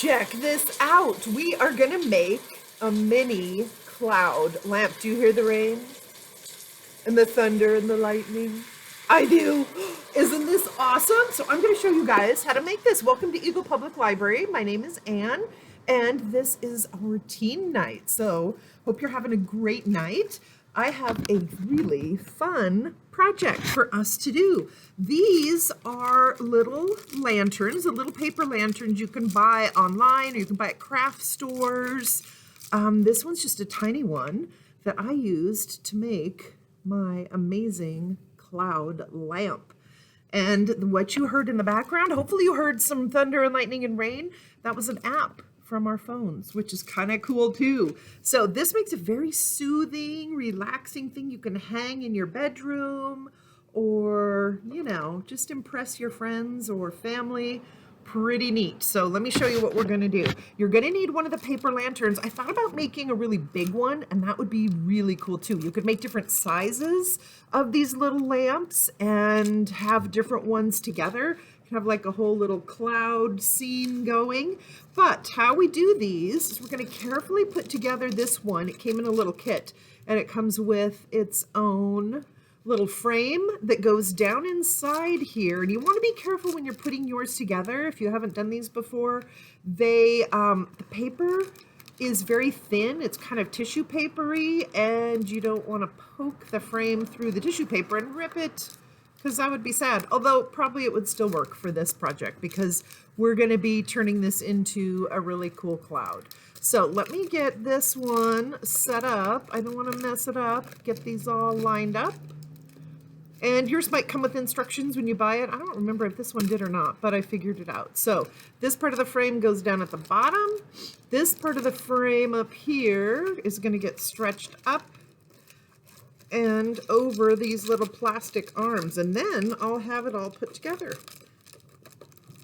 Check this out. We are going to make a mini cloud lamp. Do you hear the rain and the thunder and the lightning? I do. Isn't this awesome? So I'm going to show you guys how to make this. Welcome to Eagle Public Library. My name is Anne, and this is our teen night. So hope you're having a great night. I have a really fun project for us to do. These are little lanterns, the little paper lanterns you can buy online or you can buy at craft stores. This one's just a tiny one that I used to make my amazing cloud lamp. And what you heard in the background, hopefully you heard some thunder and lightning and rain. That was an app from our phones, which is kind of cool too. So this makes a very soothing, relaxing thing you can hang in your bedroom or, you know, just impress your friends or family. Pretty neat. So let me show you what we're going to do. You're going to need one of the paper lanterns. I thought about making a really big one, and that would be really cool too. You could make different sizes of these little lamps and have different ones together. Have like a whole little cloud scene going. But how we do these is we're going to carefully put together this one. It came in a little kit, and it comes with its own little frame that goes down inside here. And you want to be careful when you're putting yours together. If you haven't done these before, the paper is very thin. It's kind of tissue papery, and you don't want to poke the frame through the tissue paper and rip it, because that would be sad. Although probably it would still work for this project because we're going to be turning this into a really cool cloud. So let me get this one set up. I don't want to mess it up. Get these all lined up. And yours might come with instructions when you buy it. I don't remember if this one did or not, but I figured it out. So this part of the frame goes down at the bottom. This part of the frame up here is going to get stretched up and over these little plastic arms, and then I'll have it all put together.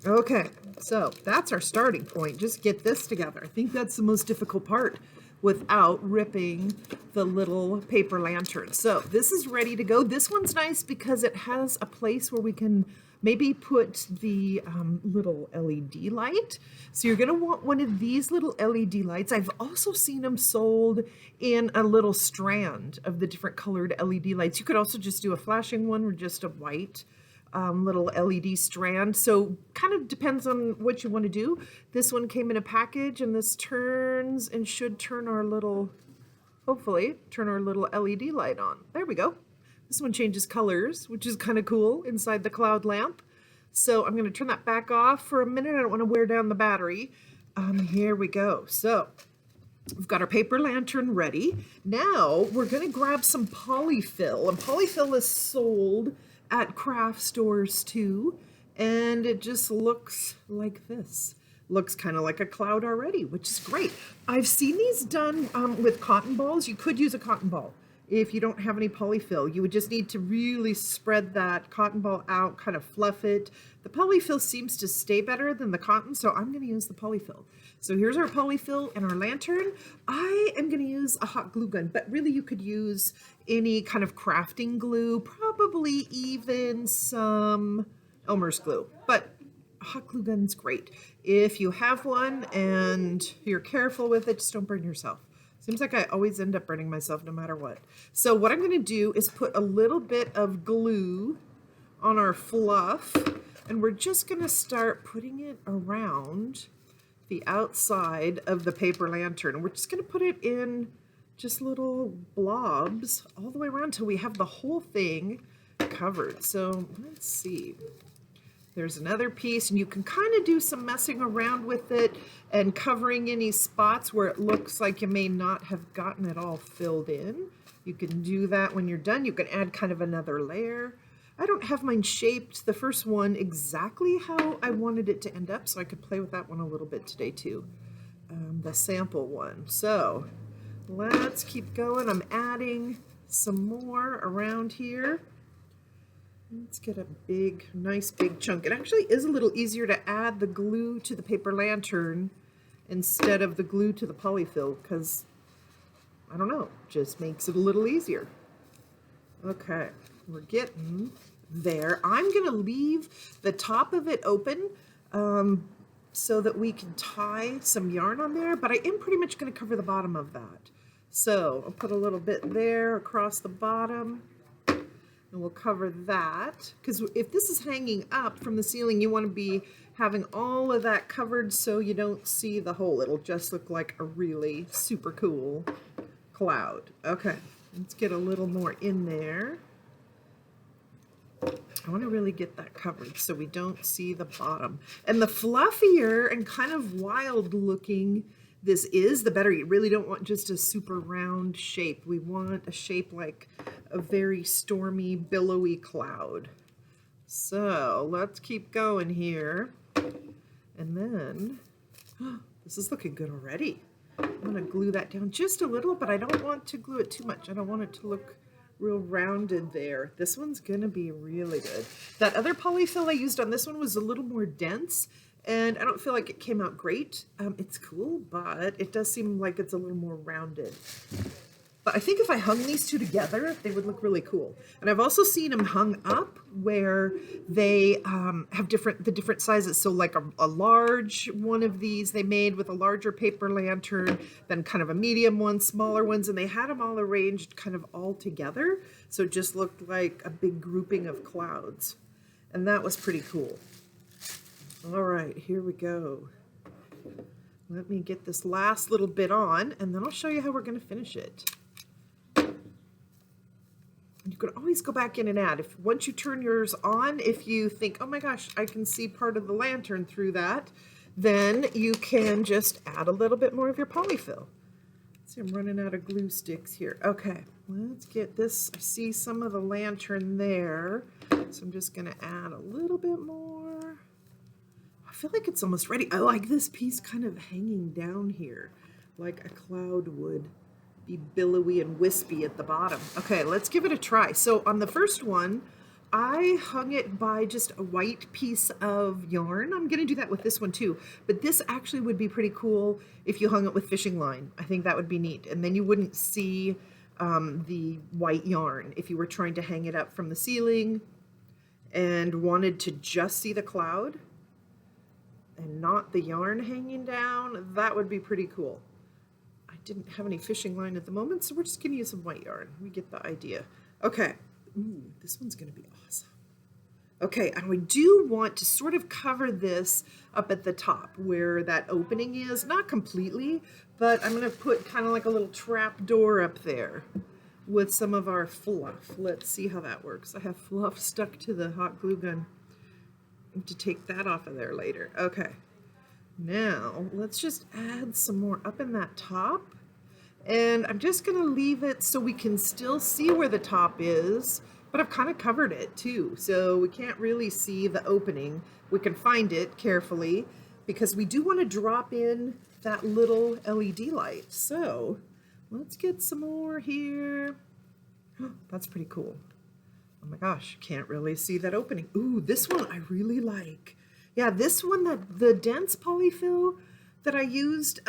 Okay, so that's our starting point. Just get this together. I think that's the most difficult part without ripping the little paper lantern. So this is ready to go. This one's nice because it has a place where we can maybe put the little LED light. So you're going to want one of these little LED lights. I've also seen them sold in a little strand of the different colored LED lights. You could also just do a flashing one or just a white little LED strand. So kind of depends on what you want to do. This one came in a package, and this turns and should turn our little, hopefully, turn our little LED light on. There we go. This one changes colors, which is kind of cool inside the cloud lamp. So I'm going to turn that back off for a minute. I don't want to wear down the battery. Here we go. So we've got our paper lantern ready. Now we're going to grab some polyfill. And polyfill is sold at craft stores too. And it just looks like this. Looks kind of like a cloud already, which is great. I've seen these done with cotton balls. You could use a cotton ball. If you don't have any polyfill, you would just need to really spread that cotton ball out, kind of fluff it. The polyfill seems to stay better than the cotton, so I'm going to use the polyfill. So here's our polyfill and our lantern. I am going to use a hot glue gun, but really you could use any kind of crafting glue, probably even some Elmer's glue, but a hot glue gun's great. If you have one and you're careful with it, just don't burn yourself. Seems like I always end up burning myself no matter what. So what I'm going to do is put a little bit of glue on our fluff, and we're just going to start putting it around the outside of the paper lantern. And we're just going to put it in just little blobs all the way around till we have the whole thing covered. So let's see. There's another piece, and you can kind of do some messing around with it and covering any spots where it looks like you may not have gotten it all filled in. You can do that when you're done. You can add kind of another layer. I don't have mine shaped, the first one, exactly how I wanted it to end up, so I could play with that one a little bit today too, the sample one. So let's keep going. I'm adding some more around here. Let's get a big, nice big chunk. It actually is a little easier to add the glue to the paper lantern instead of the glue to the polyfill because, I don't know, just makes it a little easier. Okay, we're getting there. I'm going to leave the top of it open so that we can tie some yarn on there, but I am pretty much going to cover the bottom of that. So I'll put a little bit there across the bottom, and we'll cover that, because if this is hanging up from the ceiling, you want to be having all of that covered so you don't see the hole. It'll just look like a really super cool cloud. Okay, let's get a little more in there. I want to really get that covered so we don't see the bottom. And the fluffier and kind of wild looking this is, the better. You really don't want just a super round shape. We want a shape like a very stormy, billowy cloud. So let's keep going here. And then, this is looking good already. I'm going to glue that down just a little, but I don't want to glue it too much. I don't want it to look real rounded there. This one's gonna be really good. That other polyfill I used on this one was a little more dense, and I don't feel like it came out great. It's cool, but it does seem like it's a little more rounded. But I think if I hung these two together, they would look really cool. And I've also seen them hung up where they have the different sizes. So like a large one of these they made with a larger paper lantern, then kind of a medium one, smaller ones, and they had them all arranged kind of all together. So it just looked like a big grouping of clouds. And that was pretty cool. All right, here we go. Let me get this last little bit on, and then I'll show you how we're going to finish it. You can always go back in and add. Once you turn yours on, if you think, oh my gosh, I can see part of the lantern through that, then you can just add a little bit more of your polyfill. See, I'm running out of glue sticks here. Okay, let's get this. I see some of the lantern there, so I'm just gonna add a little bit more. I feel like it's almost ready. I like this piece kind of hanging down here, like a cloud would be billowy and wispy at the bottom. Okay, let's give it a try. So on the first one, I hung it by just a white piece of yarn. I'm gonna do that with this one too, but this actually would be pretty cool if you hung it with fishing line. I think that would be neat. And then you wouldn't see the white yarn if you were trying to hang it up from the ceiling and wanted to just see the cloud and not the yarn hanging down. That would be pretty cool. I didn't have any fishing line at the moment, so we're just gonna use some white yarn. We get the idea. Okay, ooh, this one's gonna be awesome. Okay, and we do want to sort of cover this up at the top where that opening is, not completely, but I'm gonna put kind of like a little trap door up there with some of our fluff. Let's see how that works. I have fluff stuck to the hot glue gun. I have to take that off of there later. Okay. Now, let's just add some more up in that top. And I'm just gonna leave it so we can still see where the top is, but I've kind of covered it too. So we can't really see the opening. We can find it carefully because we do want to drop in that little LED light. So let's get some more here. That's pretty cool. Oh my gosh, can't really see that opening. Ooh, this one I really like. Yeah, this one, the dense polyfill that I used,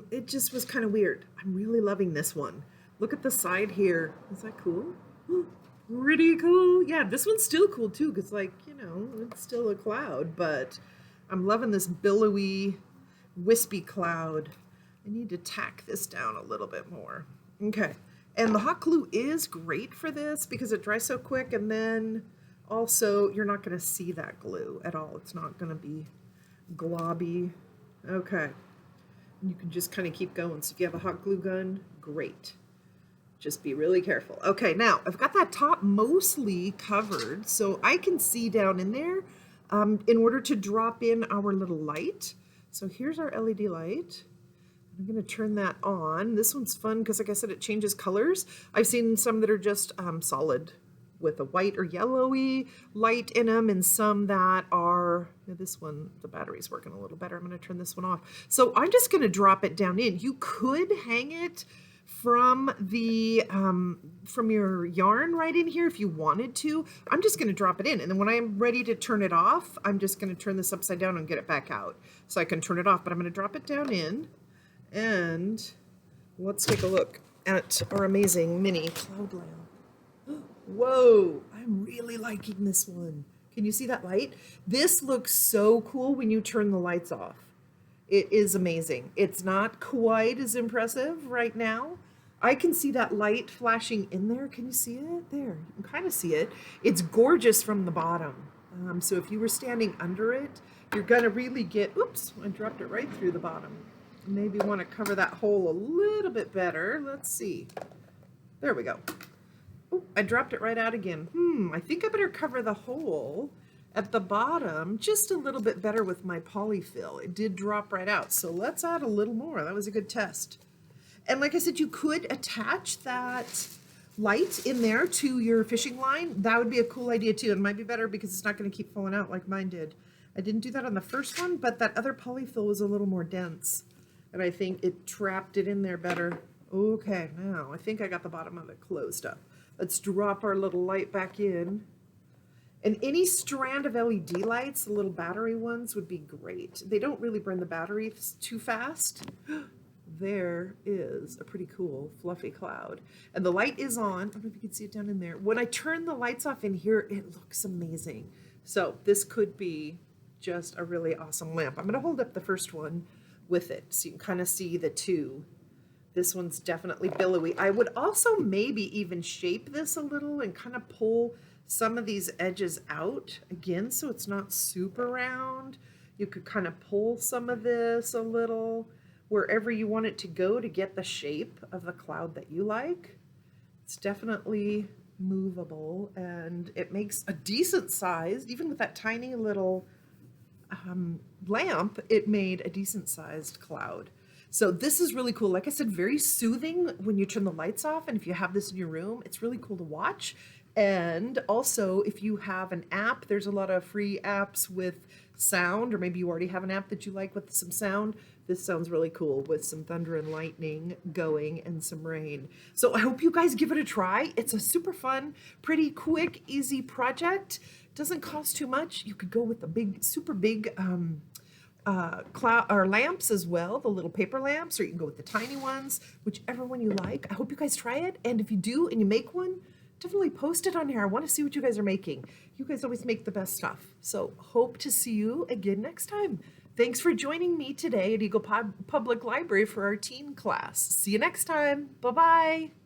it just was kind of weird. I'm really loving this one. Look at the side here. Is that cool? Pretty cool. Yeah, this one's still cool too, because like, you know, it's still a cloud, but I'm loving this billowy, wispy cloud. I need to tack this down a little bit more. Okay, and the hot glue is great for this because it dries so quick, and then also, you're not going to see that glue at all. It's not going to be globby. Okay. You can just kind of keep going. So if you have a hot glue gun, great. Just be really careful. Okay, now I've got that top mostly covered, so I can see down in there in order to drop in our little light. So here's our LED light. I'm going to turn that on. This one's fun because, like I said, it changes colors. I've seen some that are just solid with a white or yellowy light in them, and some that are, this one, the battery's working a little better. I'm going to turn this one off. So I'm just going to drop it down in. You could hang it from the from your yarn right in here if you wanted to. I'm just going to drop it in, and then when I'm ready to turn it off, I'm just going to turn this upside down and get it back out so I can turn it off. But I'm going to drop it down in, and let's take a look at our amazing mini cloud lamp. Whoa, I'm really liking this one. Can you see that light? This looks so cool when you turn the lights off. It is amazing. It's not quite as impressive right now. I can see that light flashing in there. Can you see it? There, you can kind of see it. It's gorgeous from the bottom. So if you were standing under it, you're gonna really get, oops, I dropped it right through the bottom. Maybe want to cover that hole a little bit better. Let's see. There we go. Oh, I dropped it right out again. I think I better cover the hole at the bottom just a little bit better with my polyfill. It did drop right out. So let's add a little more. That was a good test. And like I said, you could attach that light in there to your fishing line. That would be a cool idea too. It might be better because it's not going to keep falling out like mine did. I didn't do that on the first one, but that other polyfill was a little more dense. And I think it trapped it in there better. Okay, now I think I got the bottom of it closed up. Let's drop our little light back in. And any strand of LED lights, the little battery ones, would be great. They don't really burn the batteries too fast. There is a pretty cool fluffy cloud. And the light is on. I don't know if you can see it down in there. When I turn the lights off in here, it looks amazing. So this could be just a really awesome lamp. I'm going to hold up the first one with it so you can kind of see the two. This one's definitely billowy. I would also maybe even shape this a little and kind of pull some of these edges out again so it's not super round. You could kind of pull some of this a little wherever you want it to go to get the shape of the cloud that you like. It's definitely movable and it makes a decent size, even with that tiny little lamp, it made a decent sized cloud. So this is really cool. Like I said, very soothing when you turn the lights off. And if you have this in your room, it's really cool to watch. And also, if you have an app, there's a lot of free apps with sound, or maybe you already have an app that you like with some sound. This sounds really cool with some thunder and lightning going and some rain. So I hope you guys give it a try. It's a super fun, pretty quick, easy project. Doesn't cost too much. You could go with the big, super big cloud or lamps as well, the little paper lamps, or you can go with the tiny ones, whichever one you like. I hope you guys try it, and if you do and you make one, definitely post it on here. I want to see what you guys are making. You guys always make the best stuff. So hope to see you again next time. Thanks for joining me today at Eagle Public Library for our teen class. See you next time. Bye-bye.